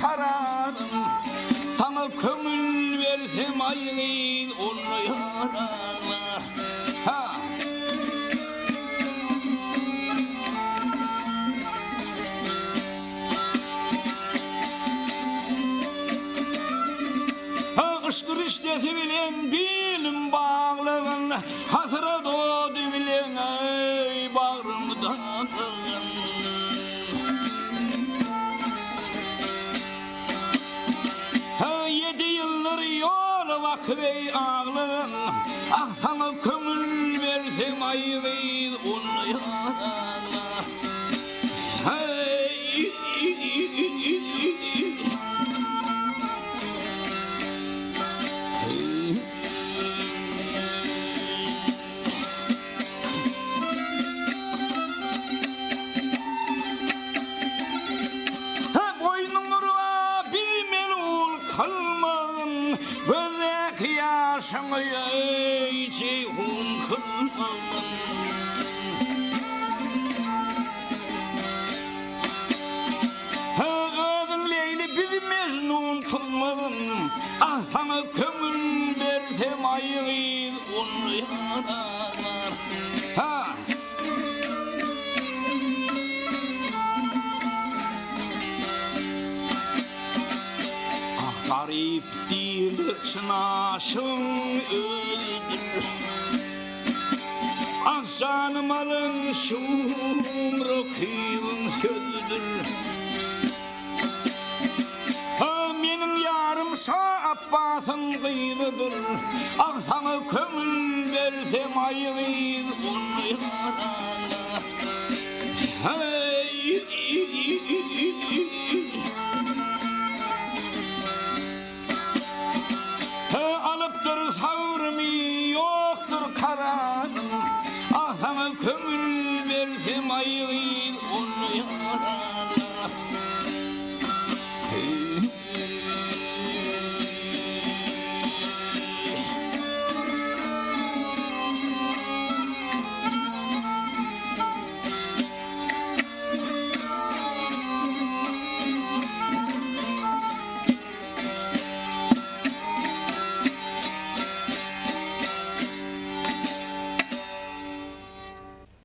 kararım. Sana kömül versem ayrı onu yararlar. Ha. Kışkır işleti bilen bilim bağlığın, hasıra doğdu bilen ey bağrımdan. Yedi yıldır yol vakfey ağlığın, ah sana kömül versem ayrı onu yararlar. Hey. Kılmağın gözek yaşını ceyhun kılmağın. Kadın Leyli bizi Mecnun kılmağın. Ah sana kömür versem ayır onu yarar. Ha. Garip değil çınaşın öldür. Ah canım alın şumru kıyın köldür. Ha benim yarım Şah Abbas'ın kıyıdır. Ah sana kömül versem ayır onu yararlar.